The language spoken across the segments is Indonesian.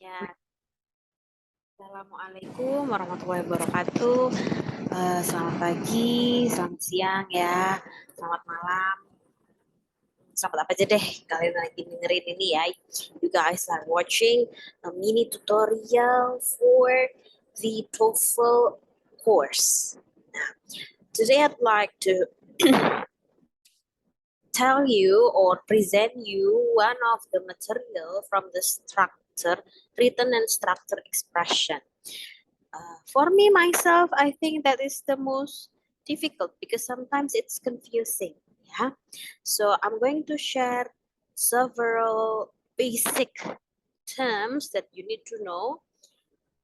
Ya, Assalamualaikum warahmatullahi wabarakatuh. Selamat pagi, selamat siang ya, selamat malam, selamat apa aja deh kalian lagi dengerin ini ya. You guys are watching a mini tutorial for the TOEFL course. Now, today I'd like to tell you or present you one of the material from the structure, written and structure expression. For me, myself, I think that is the most difficult because sometimes it's confusing. Yeah. So I'm going to share several basic terms that you need to know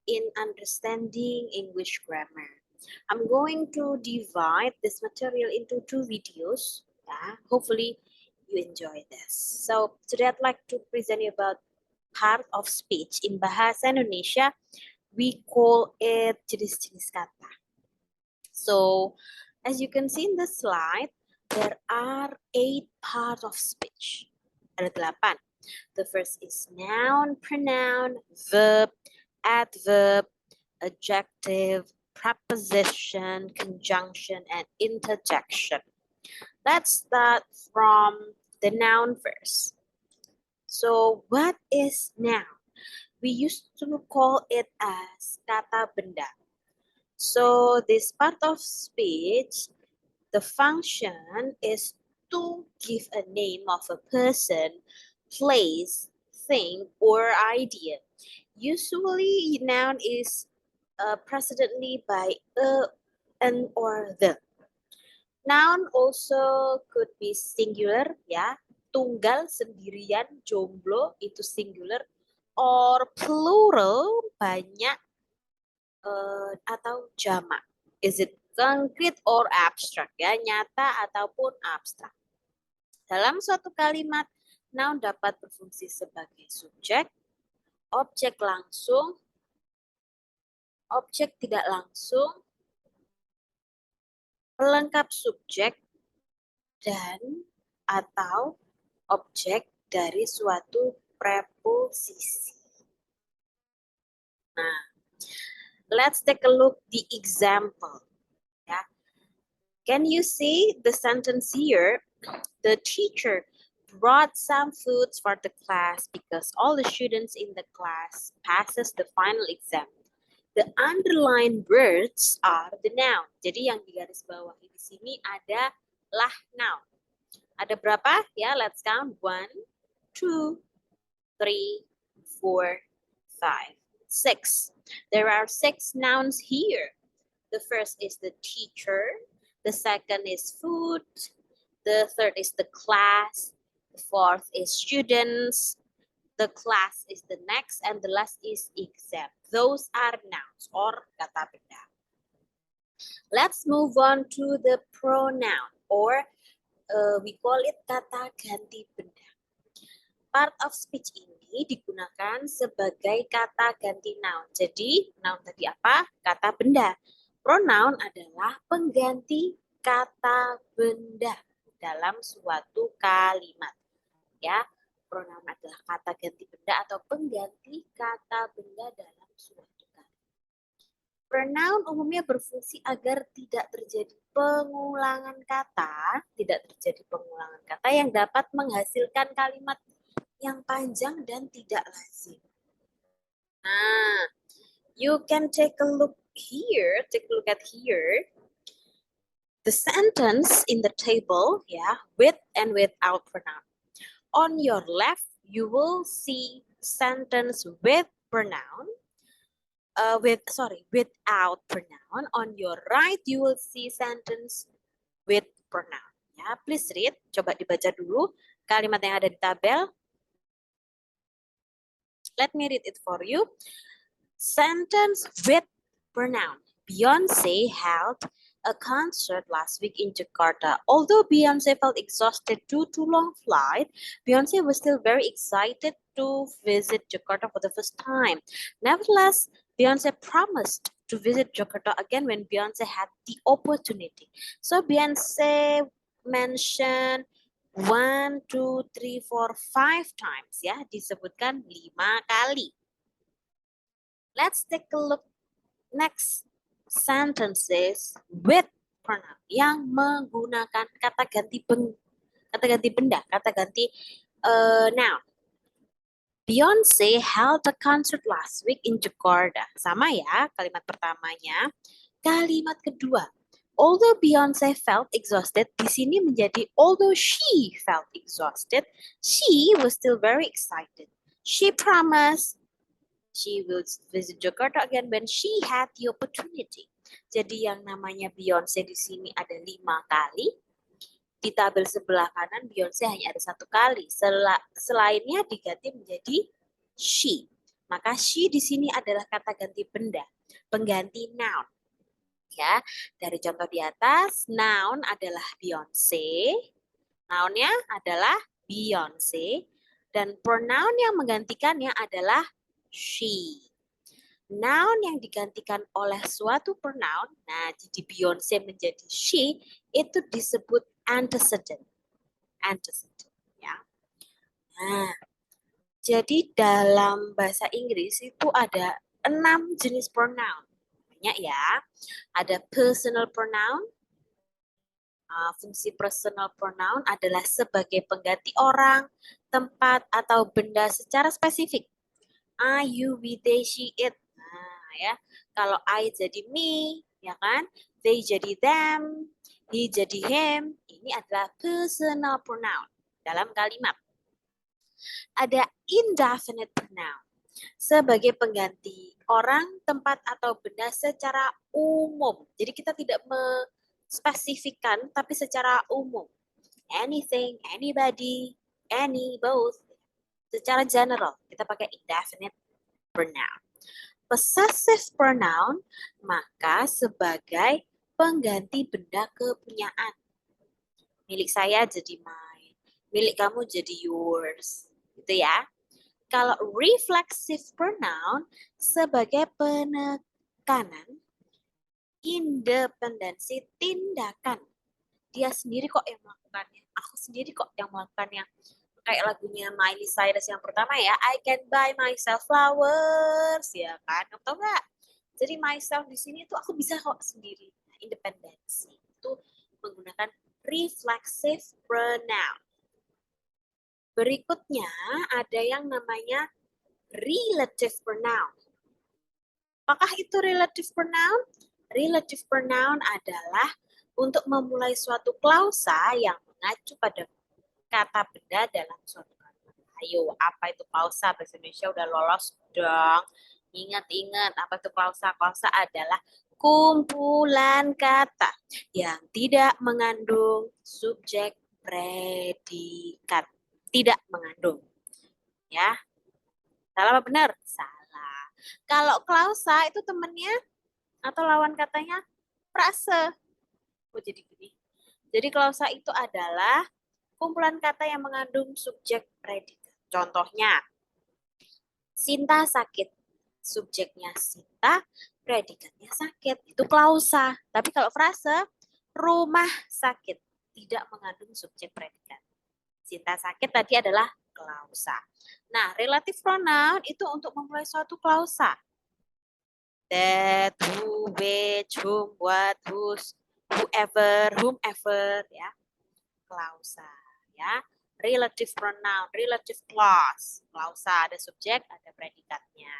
in understanding English grammar. I'm going to divide this material into 2 videos. Yeah. Hopefully you enjoy this. So today I'd like to present you about part of speech in Bahasa Indonesia. We call it jenis-jenis kata. So, as you can see in the slide, there are 8 parts of speech. Ada 8. The first is noun, pronoun, verb, adverb, adjective, preposition, conjunction, and interjection. Let's start from the noun first. So, what is noun? We used to call it as kata benda. So this part of speech, the function is to give a name of a person, place, thing, or idea. Usually, noun is precedently by a, an, or the. Noun also could be singular, ya, tunggal, sendirian, jomblo, itu singular, or plural, banyak, atau jamak. Is it concrete or abstract, ya, nyata ataupun abstrak. Dalam suatu kalimat, noun dapat berfungsi sebagai subjek, objek langsung, objek tidak langsung, pelengkap subjek, dan atau objek dari suatu preposisi. Nah, let's take a look the example. Ya. Can you see the sentence here? The teacher brought some foods for the class because all the students in the class passes the final exam. The underlined words are the noun. Jadi yang di garis bawah di sini adalah noun. Ada berapa? Ya, let's count. 1, 2, 3, 4, 5, 6. There are 6 nouns here. The first is the teacher. The second is food. The third is the class. The fourth is students. The class is the next. And the last is exam. Those are nouns or kata benda. Let's move on to the pronoun or we call it kata ganti benda. Part of speech ini digunakan sebagai kata ganti noun. Jadi noun tadi apa? Kata benda. Pronoun adalah pengganti kata benda dalam suatu kalimat. Ya, pronoun adalah kata ganti benda atau pengganti kata benda dalam suatu kalimat. Pronoun umumnya berfungsi agar tidak terjadi pengulangan kata, yang dapat menghasilkan kalimat yang panjang dan tidak lazim. Nah, you can take a look at here. The sentence in the table, yeah, with and without pronoun. On your left, you will see sentence with pronoun. Without pronoun. On your right, you will see sentence with pronoun. Ya, please read. Coba dibaca dulu kalimat yang ada di tabel. Let me read it for you. Sentence with pronoun. Beyonce held a concert last week in Jakarta. Although Beyonce felt exhausted due to long flight, Beyonce was still very excited to visit Jakarta for the first time. Nevertheless, Beyonce promised to visit Jakarta again when Beyonce had the opportunity. So Beyonce mentioned 1, 2, 3, 4, 5 times, ya, disebutkan 5 kali. Let's take a look next sentences with pronoun yang menggunakan kata ganti benda, kata ganti noun. Beyonce held a concert last week in Jakarta. Sama ya kalimat pertamanya. Kalimat kedua, although Beyonce felt exhausted, di sini menjadi although she felt exhausted, she was still very excited. She promised she will visit Jakarta again when she had the opportunity. Jadi yang namanya Beyonce di sini ada 5 kali. Di tabel sebelah kanan Beyonce hanya ada 1 kali. Selainnya diganti menjadi she. Maka she di sini adalah kata ganti benda, pengganti noun. Ya, dari contoh di atas, noun adalah Beyonce. Nounnya adalah Beyonce dan pronoun yang menggantikannya adalah she. Noun yang digantikan oleh suatu pronoun, nah jadi Beyonce menjadi she, itu disebut antecedent. Antecedent, ya. Nah, jadi dalam bahasa Inggris itu ada 6 jenis pronoun. Banyak ya. Ada personal pronoun. Fungsi personal pronoun adalah sebagai pengganti orang, tempat, atau benda secara spesifik. I, you, we, they, she, it. Nah, ya. Kalau I jadi me, ya kan? They jadi them, he jadi him. Ini adalah personal pronoun dalam kalimat. Ada indefinite pronoun sebagai pengganti orang, tempat, atau benda secara umum. Jadi kita tidak spesifikan tapi secara umum. Anything, anybody, any, both. Secara general, kita pakai indefinite pronoun. Possessive pronoun, maka sebagai pengganti benda kepunyaan. Milik saya jadi mine, milik kamu jadi yours. Gitu ya. Kalau reflexive pronoun sebagai penekanan independensi tindakan. Dia sendiri kok yang melakukannya. Aku sendiri kok yang melakukannya. Kayak lagunya Miley Cyrus yang pertama ya, I can buy myself flowers, ya kan? Atau enggak? Jadi myself di sini tuh aku bisa kok sendiri. Independensi itu menggunakan reflexive pronoun. Berikutnya ada yang namanya relative pronoun. Apakah itu relative pronoun? Relative pronoun adalah untuk memulai suatu klausa yang mengacu pada kata benda dalam suatu kalimat. Ayo, apa itu klausa? Bahasa Indonesia udah lolos dong. Ingat-ingat, apa itu klausa? Klausa adalah kumpulan kata yang tidak mengandung subjek predikat. Tidak mengandung. Ya. Salah apa benar? Salah. Kalau klausa itu temennya atau lawan katanya frase. Oh, jadi gini. Jadi klausa itu adalah kumpulan kata yang mengandung subjek predikat. Contohnya, Sinta sakit. Subjeknya Sinta, predikatnya sakit. Itu klausa. Tapi kalau frase, rumah sakit. Tidak mengandung subjek predikat. Sinta sakit tadi adalah klausa. Nah, relative pronoun itu untuk memulai suatu klausa. That, who, which, whom, what, whose, whoever, whomever, ya. Klausa, ya. Relative pronoun, relative clause. Klausa ada subjek, ada predikatnya.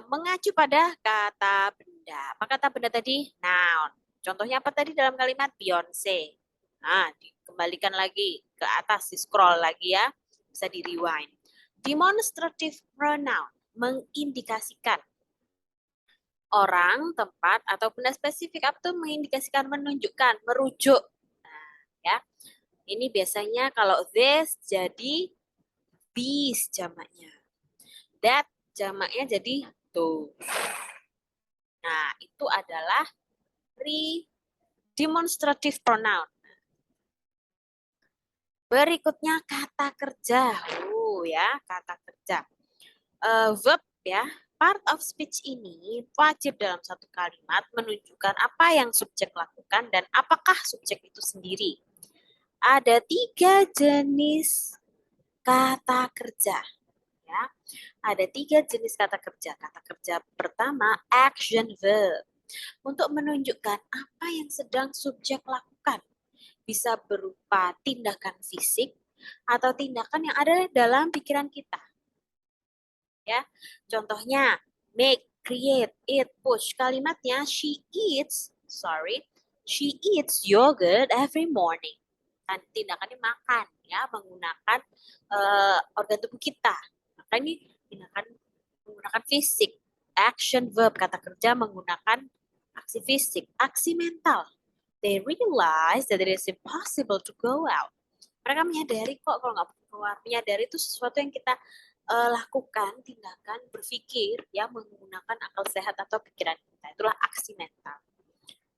Mengacu pada kata benda. Apa kata benda tadi? Noun. Contohnya apa tadi dalam kalimat Beyonce? Nah, dikembalikan lagi ke atas, di scroll lagi ya. Bisa di rewind. Demonstrative pronoun mengindikasikan orang, tempat, atau benda spesifik atau mengindikasikan, menunjukkan, merujuk. Nah, ya. Ini biasanya kalau this jadi these jamaknya. That jamaknya jadi those. Nah, itu adalah demonstrative pronoun. Berikutnya kata kerja. Ya, kata kerja. Verb ya. Part of speech ini wajib dalam satu kalimat menunjukkan apa yang subjek lakukan dan apakah subjek itu sendiri. Ada 3 jenis kata kerja. Ya, ada 3 jenis kata kerja. Kata kerja pertama, action verb. Untuk menunjukkan apa yang sedang subjek lakukan. Bisa berupa tindakan fisik atau tindakan yang ada dalam pikiran kita. Ya, contohnya make, create, eat, push. Kalimatnya she eats yogurt every morning. Kan tindakannya makan ya, menggunakan organ tubuh kita. Maka ini tindakan menggunakan fisik. Action verb, kata kerja menggunakan aksi fisik. Aksi mental. They realize that it is impossible to go out. Mereka menyadari kok kalau nggak keluar. Menyadari itu sesuatu yang kita lakukan, tindakan, berpikir ya menggunakan akal sehat atau pikiran kita. Itulah aksi mental.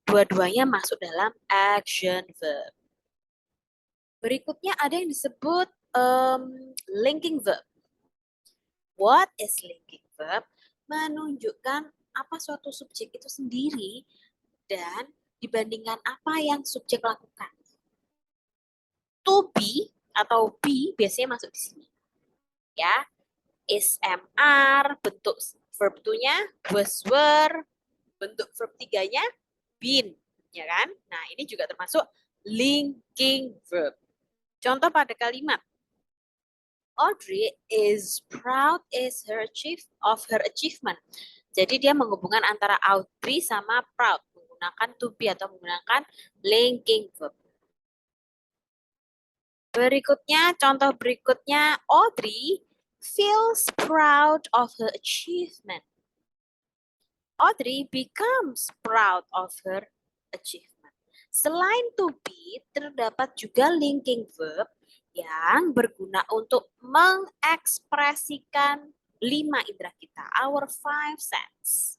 Dua-duanya masuk dalam action verb. Berikutnya ada yang disebut linking verb. What is linking verb? Menunjukkan apa suatu subjek itu sendiri dan dibandingkan apa yang subjek lakukan. To be atau be biasanya masuk di sini. Ya, is, am, are, bentuk verb 2-nya was, were, bentuk verb 3-nya been, ya kan? Nah, ini juga termasuk linking verb. Contoh pada kalimat, Audrey is proud of her achievement. Jadi dia menghubungkan antara Audrey sama proud menggunakan to be atau menggunakan linking verb. Berikutnya, contoh berikutnya, Audrey feels proud of her achievement. Audrey becomes proud of her achievement. Selain to be, terdapat juga linking verb yang berguna untuk mengekspresikan 5 indera kita, our 5 sense.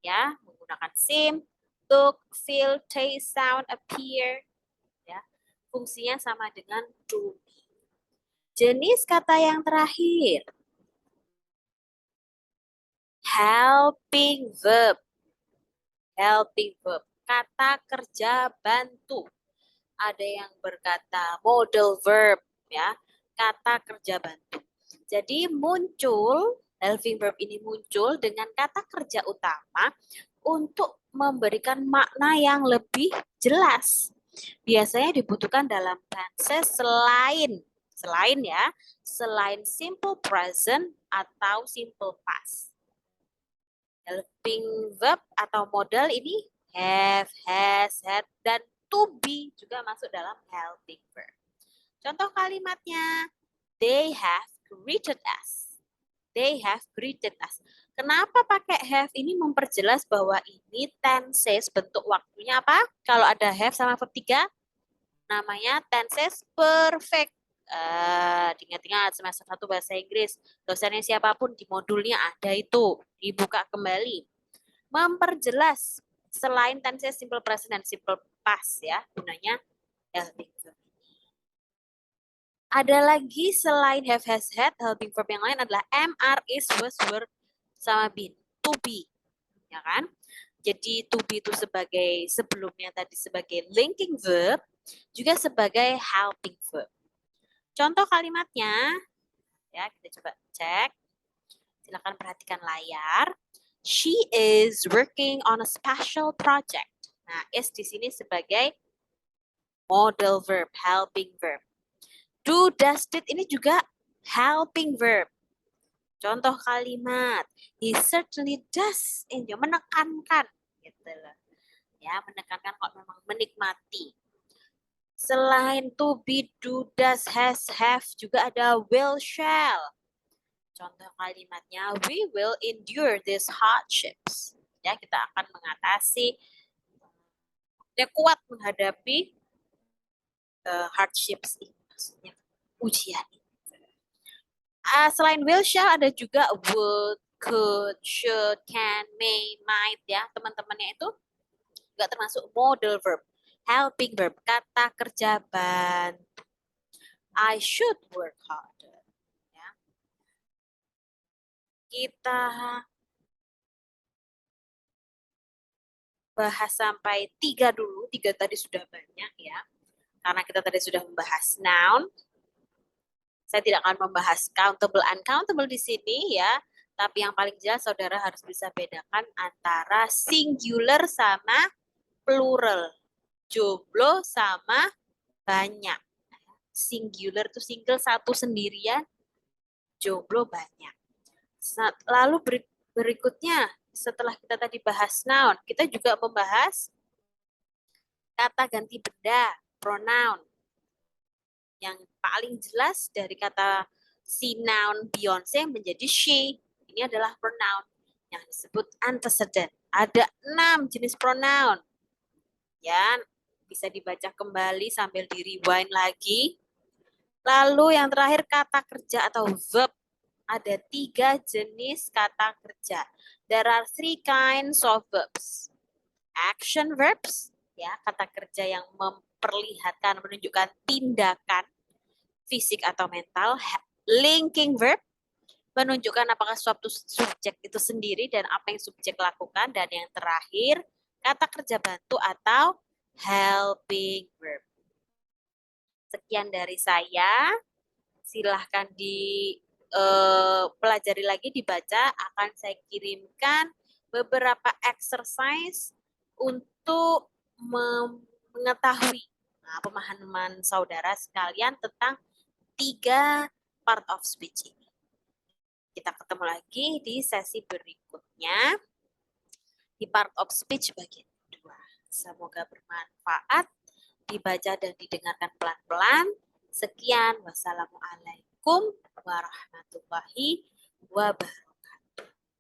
Ya, menggunakan seem, look, feel, taste, sound, appear. Ya, fungsinya sama dengan to be. Jenis kata yang terakhir, helping verb. Helping verb, kata kerja bantu. Ada yang berkata modal verb, ya, kata kerja bantu. Jadi muncul, helping verb ini muncul dengan kata kerja utama untuk memberikan makna yang lebih jelas. Biasanya dibutuhkan dalam tenses selain simple present atau simple past. Helping verb atau modal ini have, has, had, dan to be juga masuk dalam helping verb. Contoh kalimatnya, they have greeted us. They have greeted us. Kenapa pakai have ini memperjelas bahwa ini tenses, bentuk waktunya apa? Kalau ada have sama verb 3, namanya tenses perfect. Ingat-ingat semester 1 bahasa Inggris, dosennya siapapun di modulnya ada itu, dibuka kembali. Memperjelas selain tenses simple present dan simple past ya, gunanya helping verb. Ada lagi selain have, has, had, helping verb yang lain adalah am, are, is, was, were, sama been, to be, ya kan? Jadi to be itu sebagai sebelumnya tadi sebagai linking verb, juga sebagai helping verb. Contoh kalimatnya, ya kita coba cek. Silakan perhatikan layar. She is working on a special project. Nah, is di sini sebagai modal verb, helping verb. Do, does, did ini juga helping verb. Contoh kalimat, he certainly does enjoy, menekankan, gitu loh. Ya, menekankan kok memang menikmati. Selain to be, do, does, has, have, juga ada will, shall. Contoh kalimatnya, we will endure these hardships. Ya, kita akan mengatasi, kita kuat menghadapi hardships ini, maksudnya ujian ini. Selain will, shall, ada juga would, could, should, can, may, might, ya. Teman-temannya itu juga termasuk modal verb. Helping verb, kata kerja bantu. I should work harder. Ya. Kita bahas sampai 3 dulu. 3 tadi sudah banyak ya. Karena kita tadi sudah membahas noun, Saya tidak akan membahas countable uncountable di sini ya, tapi yang paling jelas saudara harus bisa bedakan antara singular sama plural. Joblo sama banyak. Singular itu single satu sendirian, jomblo banyak. Lalu berikutnya setelah kita tadi bahas noun, kita juga membahas kata ganti benda, pronoun. Yang paling jelas dari kata si noun Beyonce menjadi she. Ini adalah pronoun yang disebut antecedent. Ada 6 jenis pronoun. Ya, bisa dibaca kembali sambil di rewind lagi. Lalu yang terakhir kata kerja atau verb. Ada 3 jenis kata kerja. There are 3 kinds of verbs. Action verbs, ya, kata kerja yang memperlihatkan, menunjukkan tindakan fisik atau mental. Linking verb, menunjukkan apakah suatu subjek itu sendiri dan apa yang subjek lakukan. Dan yang terakhir, kata kerja bantu atau helping verb. Sekian dari saya. Silahkan dipelajari lagi, dibaca. Akan saya kirimkan beberapa exercise untuk mengetahui pemahaman saudara sekalian tentang 3 part of speech ini. Kita ketemu lagi di sesi berikutnya di part of speech bagian kedua. Semoga bermanfaat, dibaca dan didengarkan pelan-pelan. Sekian, wassalamualaikum warahmatullahi wabarakatuh.